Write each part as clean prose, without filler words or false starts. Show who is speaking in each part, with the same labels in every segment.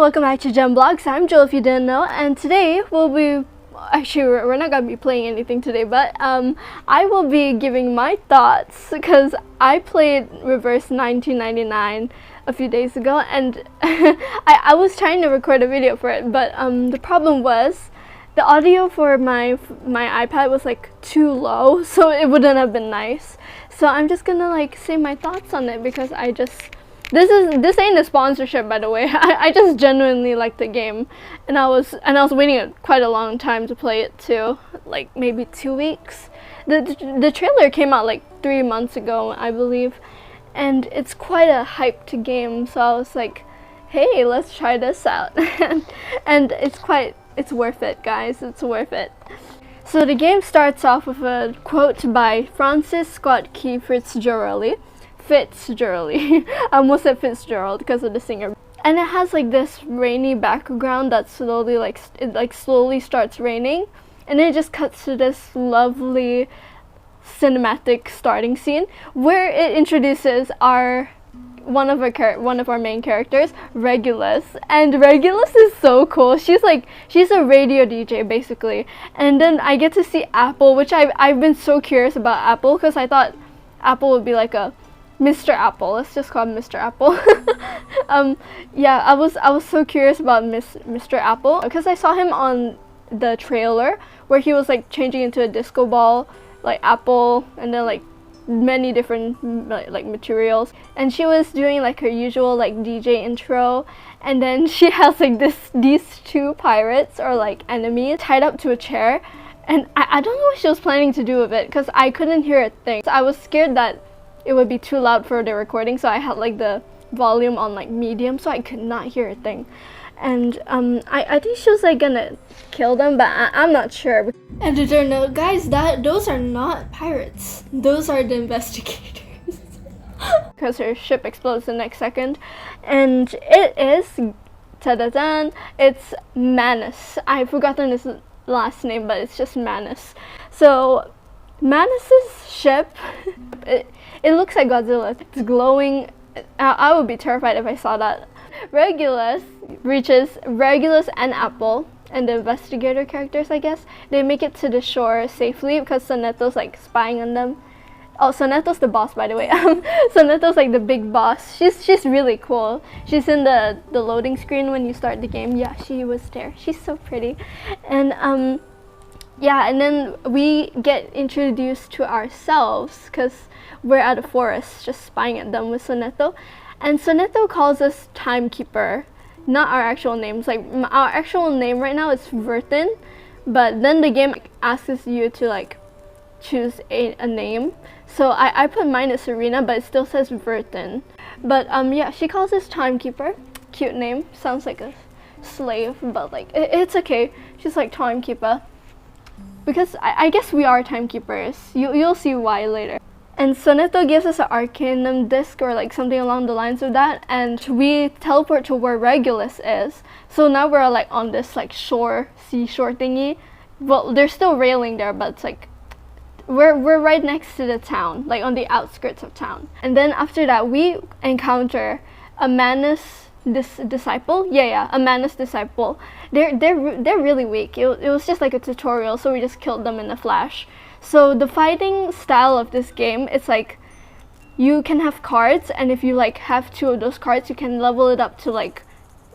Speaker 1: welcome back to Gem Vlogs. I'm Jill, if you didn't know, and today we're not gonna be playing anything today, but I will be giving my thoughts because I played Reverse 1999 a few days ago, and I was trying to record a video for it, but the problem was the audio for my iPad was like too low, so it wouldn't have been nice. So I'm just gonna like say my thoughts on it because this ain't a sponsorship, by the way. I just genuinely like the game, and I was waiting quite a long time to play it too, like maybe 2 weeks. The trailer came out like 3 months ago, I believe, and it's quite a hyped game. So I was like, hey, let's try this out, and it's worth it, guys. It's worth it. So the game starts off with a quote by Francis Scott Key Fitzgerald. I almost said Fitzgerald because of the singer. And it has like this rainy background that slowly starts raining, and then it just cuts to this lovely cinematic starting scene where it introduces one of our main characters, Regulus. And Regulus is so cool. She's a radio DJ basically. And then I get to see Apple, which I've been so curious about Apple because I thought Apple would be like a Mr. Apple. Let's just call him Mr. Apple. Yeah, I was so curious about Mr. Apple because I saw him on the trailer where he was like changing into a disco ball, like Apple, and then like many different like materials, and she was doing like her usual like DJ intro, and then she has like these two pirates or like enemies tied up to a chair, and I don't know what she was planning to do with it because I couldn't hear a thing. So I was scared that it would be too loud for the recording, so I had like the volume on like medium so I could not hear a thing. And I think she was like gonna kill them, but I'm not sure. Editor note, guys, those are not pirates. Those are the investigators. Because her ship explodes the next second, and it is ta-da-dan, it's Manus. I've forgotten his last name, but it's just Manus. So Manus's ship, it looks like Godzilla. It's glowing. I would be terrified if I saw that. Regulus and Apple and the investigator characters, I guess, they make it to the shore safely because Soneto's like spying on them. Oh, Soneto's the boss, by the way. Soneto's like the big boss. She's really cool. She's in the loading screen when you start the game. Yeah, she was there. She's so pretty. And yeah, and then we get introduced to ourselves because we're at a forest just spying at them with Soneto. And Soneto calls us Timekeeper, not our actual names. Like our actual name right now is Vertin, but then the game asks you to like choose a name. So I put mine as Serena, but it still says Vertin. But yeah, she calls us Timekeeper. Cute name. Sounds like a slave, but like it's okay. She's like Timekeeper. Because I guess we are timekeepers. You'll see why later. And Soneto gives us an Arcanum disc or like something along the lines of that, and we teleport to where Regulus is. So now we're like on this like seashore thingy. Well, there's still railing there, but it's like we're right next to the town, like on the outskirts of town. And then after that, we encounter a Manus disciple. A Manus disciple. They're really weak. It was just like a tutorial, so we just killed them in a flash. So the fighting style of this game, it's like you can have cards, and if you like have 2 of those cards, you can level it up to like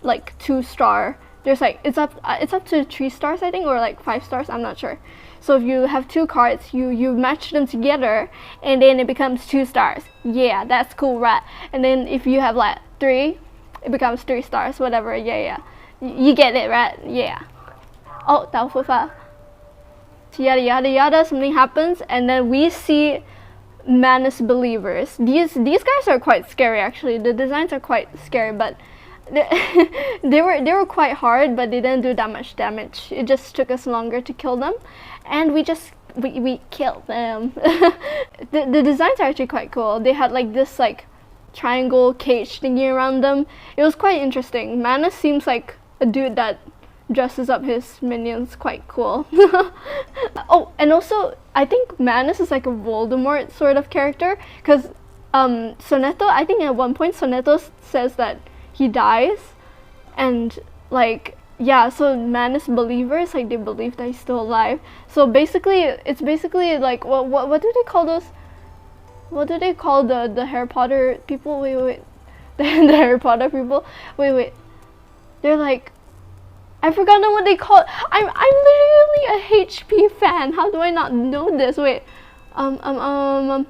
Speaker 1: 2-star. There's like it's up to 3 stars, I think, or like 5 stars, I'm not sure. So if you have 2 cards, you match them together, and then it becomes 2 stars. Yeah, that's cool, right? And then if you have like 3, it becomes 3 stars, whatever. Yeah. You get it, right? Yeah. Oh, yada yada yada, something happens, and then we see Manus believers. These guys are quite scary actually. The designs are quite scary, but they were quite hard, but they didn't do that much damage. It just took us longer to kill them, and we killed them. The designs are actually quite cool. They had like this like triangle cage thingy around them. It was quite interesting. Manus seems like a dude that dresses up his minions quite cool. Oh, and also I think Manus is like a Voldemort sort of character because Soneto, I think at one point Soneto says that he dies And like, yeah, so Manus believers, like, they believe that he's still alive. So basically, it's basically like, what do they call those? What do they call the Harry Potter people? Wait. The Harry Potter people? Wait. They're like, I've forgotten what they call it. I'm literally a HP fan. How do I not know this? Wait. I've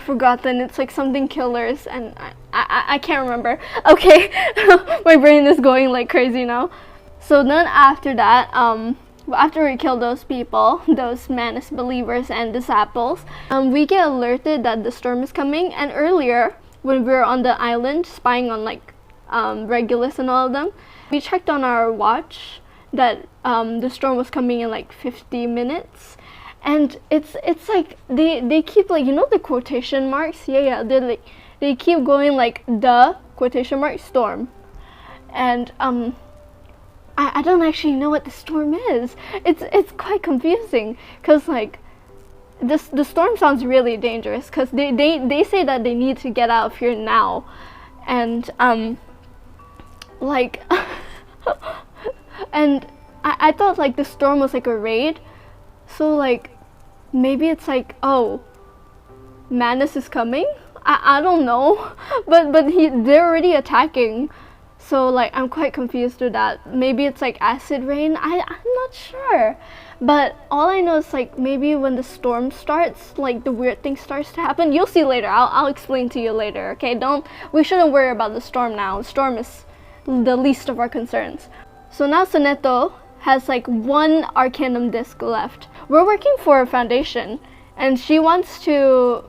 Speaker 1: forgotten. It's like something killers, and I can't remember. Okay, my brain is going like crazy now. So then after that, after we kill those people, those Manus believers and disciples, we get alerted that the storm is coming. And earlier, when we were on the island spying on like Regulus and all of them, we checked on our watch that the storm was coming in like 50 minutes. And it's like they keep, like, you know, the quotation marks. Yeah, they keep going like the quotation mark storm, and I don't actually know what the storm is. It's quite confusing, because like the storm sounds really dangerous, because they say that they need to get out of here now, and like and I thought like the storm was like a raid. So like, maybe it's like, oh, Manus is coming? I don't know. But they're already attacking. So like, I'm quite confused with that. Maybe it's like acid rain? I'm not sure. But all I know is like, maybe when the storm starts, like the weird thing starts to happen. You'll see later. I'll explain to you later, okay? We shouldn't worry about the storm now. The storm is the least of our concerns. So now Soneto has like one Arcanum disc left. We're working for a foundation, and she wants to,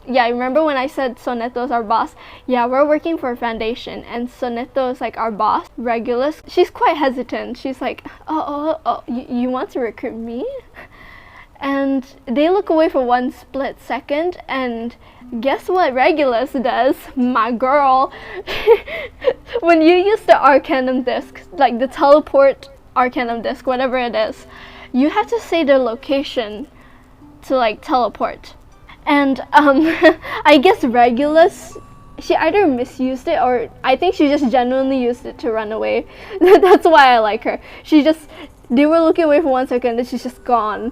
Speaker 1: yeah, remember when I said Soneto's our boss? Yeah, we're working for a foundation, and Soneto is like our boss, Regulus. She's quite hesitant. She's like, oh, you want to recruit me? And they look away for one split second, and guess what Regulus does? My girl. When you use the Arcanum disc, like the teleport Arcanum disc, whatever it is, you have to say their location to like teleport. And I guess Regulus, she either misused it, or I think she just genuinely used it to run away. That's why I like her. They were looking away for 1 second, and she's just gone.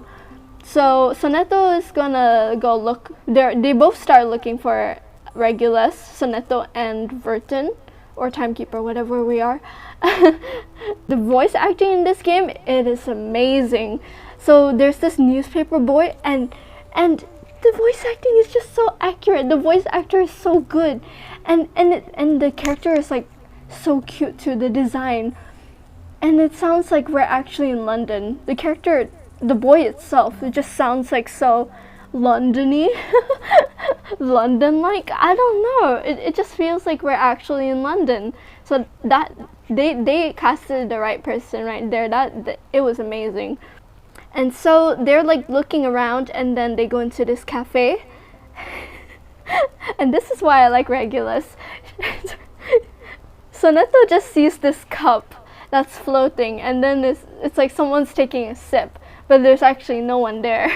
Speaker 1: So Soneto is gonna go look. They both start looking for Regulus, Soneto and Vertin, or Timekeeper, whatever we are. The voice acting in this game, it is amazing. So there's this newspaper boy, and the voice acting is just so accurate. The voice actor is so good, and the character is like so cute too. The design, and it sounds like we're actually in London. The character, the boy itself, it just sounds like so London-y. London-like, I don't know. It just feels like we're actually in London. So that they casted the right person right there. That it was amazing. And so they're like looking around, and then they go into this cafe. And this is why I like Regulus. Soneto just sees this cup that's floating, and then it's like someone's taking a sip, but there's actually no one there.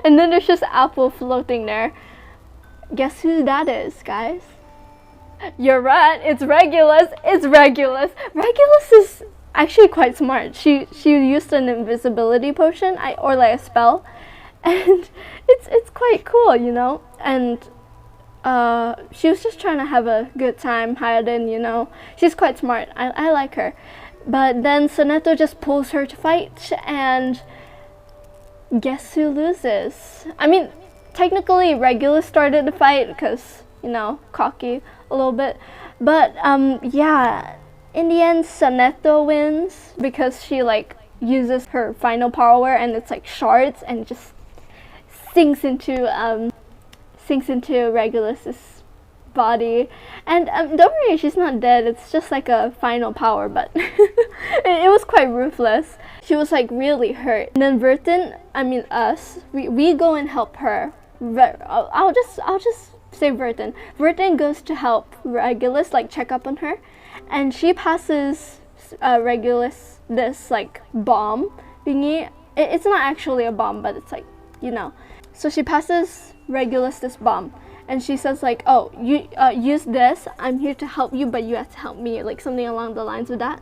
Speaker 1: And then there's just apple floating there. Guess who that is, guys? You're right, it's Regulus. It's Regulus. Regulus is actually quite smart. She used an invisibility potion, or like a spell, and it's quite cool, you know. And she was just trying to have a good time hiding, you know. She's quite smart. I like her. But then Soneto just pulls her to fight, and guess who loses? I mean, technically Regulus started the fight because, you know, cocky a little bit. But yeah, in the end Soneto wins because she like uses her final power, and it's like shards, and just sinks into Regulus's body. And don't worry, she's not dead. It's just like a final power, but it was quite ruthless. She was like really hurt. And then Vertin, I mean us, we go and help her. I'll just say Vertin. Vertin goes to help Regulus, like check up on her, and she passes Regulus this like bomb thingy. It's not actually a bomb, but it's like, you know. So she passes Regulus this bomb, and she says like, oh, you use this, I'm here to help you, but you have to help me, like something along the lines of that.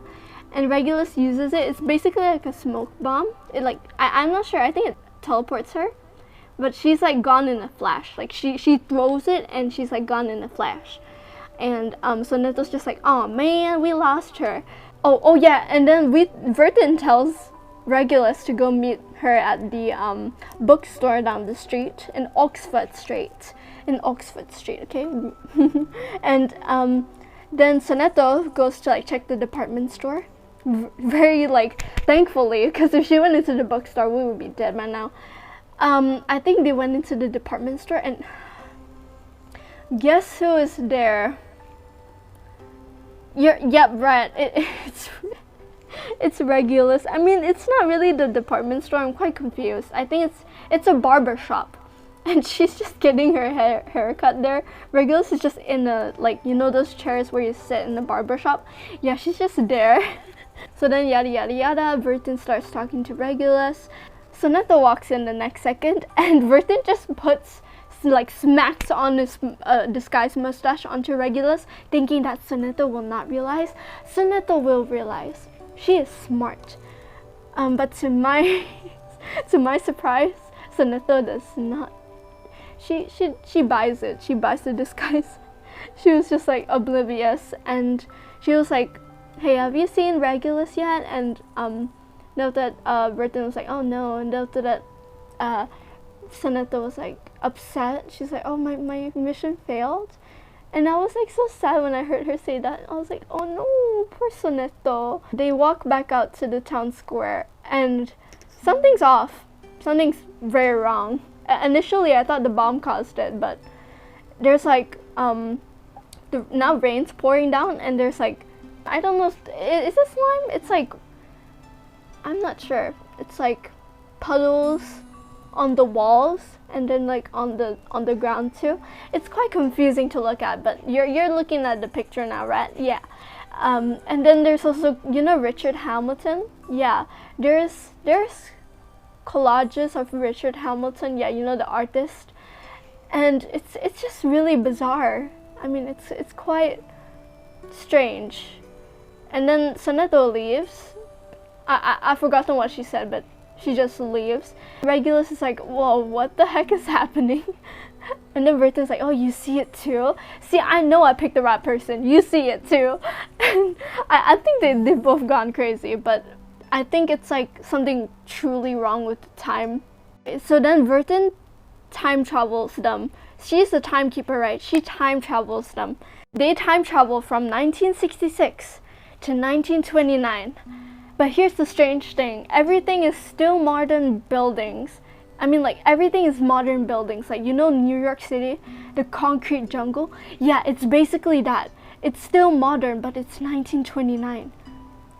Speaker 1: And Regulus uses it. It's basically like a smoke bomb. It like, I'm not sure, I think it teleports her, but she's like gone in a flash. Like she throws it and she's like gone in a flash. And so Neto's just like, oh man, we lost her. Oh yeah, and then Vertin tells Regulus to go meet her at the bookstore down the street in Oxford Street. Okay? And then Soneto goes to like check the department store. Very like thankfully, because if she went into the bookstore, we would be dead by now. I think they went into the department store, and guess who is there? Yep, right. It's Regulus. I mean, it's not really the department store. I'm quite confused. I think it's a barber shop, and she's just getting her haircut there. Regulus is just in a, like, you know those chairs where you sit in the barber shop? Yeah, she's just there. So then yada yada yada, Vertin starts talking to Regulus. Soneto walks in the next second, and Vertin just smacks on his disguised mustache onto Regulus, thinking that Soneto will not realize. Soneto will realize. She is smart. But to my surprise, Soneto does not. She buys it. She buys the disguise. She was just like oblivious, and she was like, hey, have you seen Regulus yet? And noted that Vertin was like, oh no, and noted that Soneto was like upset. She's like, oh, my mission failed. And I was like so sad when I heard her say that. I was like, oh no, poor Soneto. They walk back out to the town square, and something's off. Something's very wrong. Initially I thought the bomb caused it, but there's like now rain's pouring down, and there's like, I don't know, is it slime? It's like, I'm not sure. It's like puddles on the walls, and then like on the ground too. It's quite confusing to look at, but you're looking at the picture now, right? Yeah. And then there's also, you know, Richard Hamilton? Yeah. There's collages of Richard Hamilton. Yeah, you know, the artist. And it's just really bizarre. I mean, it's quite strange. And then Soneto leaves. I've forgotten what she said, but she just leaves. Regulus is like, whoa, what the heck is happening? And then Vertin's like, oh, you see it too? See, I know I picked the right person. You see it too. And I think they've both gone crazy, but I think it's like something truly wrong with the time. So then Vertin time travels them. She's the timekeeper, right? She time travels them. They time travel from 1966 to 1929. But here's the strange thing. Everything is still modern buildings. I mean, like, everything is modern buildings. Like, you know, New York City, the concrete jungle? Yeah, it's basically that. It's still modern, but it's 1929.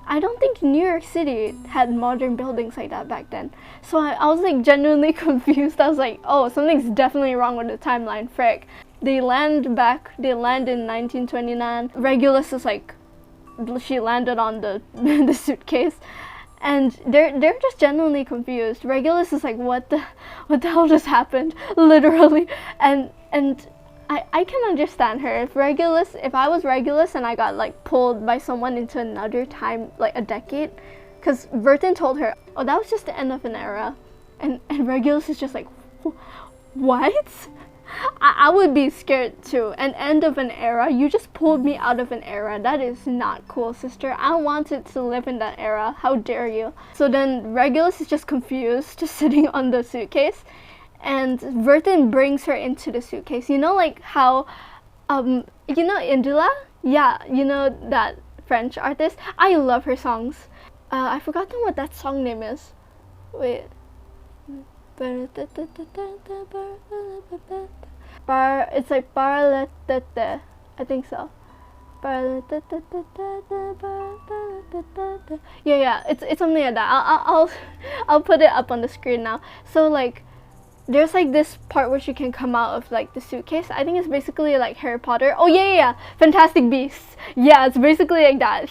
Speaker 1: I don't think New York City had modern buildings like that back then. So I was like genuinely confused. I was like, oh, something's definitely wrong with the timeline, frick. They land in 1929. Regulus is like, she landed on the the suitcase, and they're just genuinely confused. Regulus is like, what the hell just happened? Literally. And I can understand her. If I was Regulus and I got like pulled by someone into another time, like a decade, because Vertin told her, oh, that was just the end of an era, and Regulus is just like, what? I would be scared too. An end of an era? You just pulled me out of an era. That is not cool, sister. I wanted to live in that era. How dare you? So then Regulus is just confused, just sitting on the suitcase, and Vertin brings her into the suitcase. You know, like how, you know Indila? Yeah, you know that French artist? I love her songs. I've forgotten what that song name is. Wait. It's like Parletete. I think so. Yeah, it's something like that. I'll put it up on the screen now. So like, there's like this part where she can come out of like the suitcase. I think it's basically like Harry Potter. Oh yeah, Fantastic Beasts. Yeah, it's basically like that.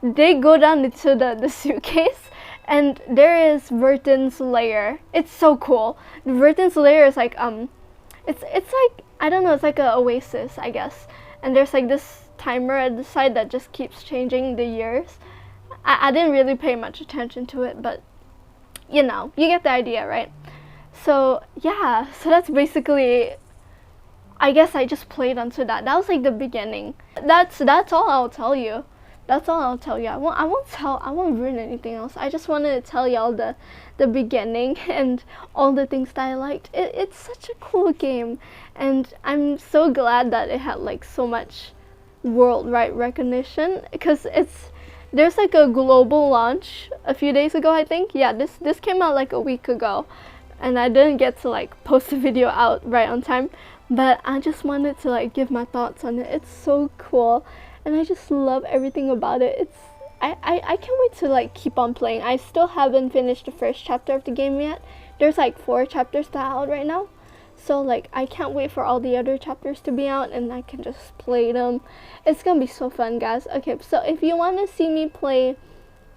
Speaker 1: They go down into the suitcase, and there is Vertin's lair. It's so cool. Vertin's lair is like it's like, I don't know, it's like a oasis, I guess. And there's like this timer at the side that just keeps changing the years. I didn't really pay much attention to it, but you know, you get the idea, right? So yeah, so that's basically, I guess I just played onto that. That was like the beginning. That's all I'll tell you. That's all I'll tell you. I won't ruin anything else. I just wanted to tell y'all the beginning and all the things that I liked. It's such a cool game, and I'm so glad that it had like so much worldwide recognition, because there's like a global launch a few days ago, I think. Yeah, this came out like a week ago, and I didn't get to like post the video out right on time, but I just wanted to like give my thoughts on it. It's so cool, and I just love everything about it. I can't wait to like keep on playing. I still haven't finished the first chapter of the game yet. There's like 4 chapters that are out right now. So like I can't wait for all the other chapters to be out and I can just play them. It's gonna be so fun, guys. Okay, so if you want to see me play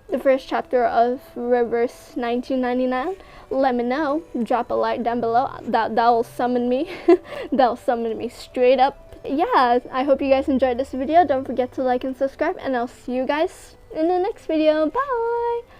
Speaker 1: the first chapter of Reverse 1999, let me know. Drop a like down below. That will summon me. That'll summon me straight up. Yeah, I hope you guys enjoyed this video. Don't forget to like and subscribe, and I'll see you guys in the next video. Bye!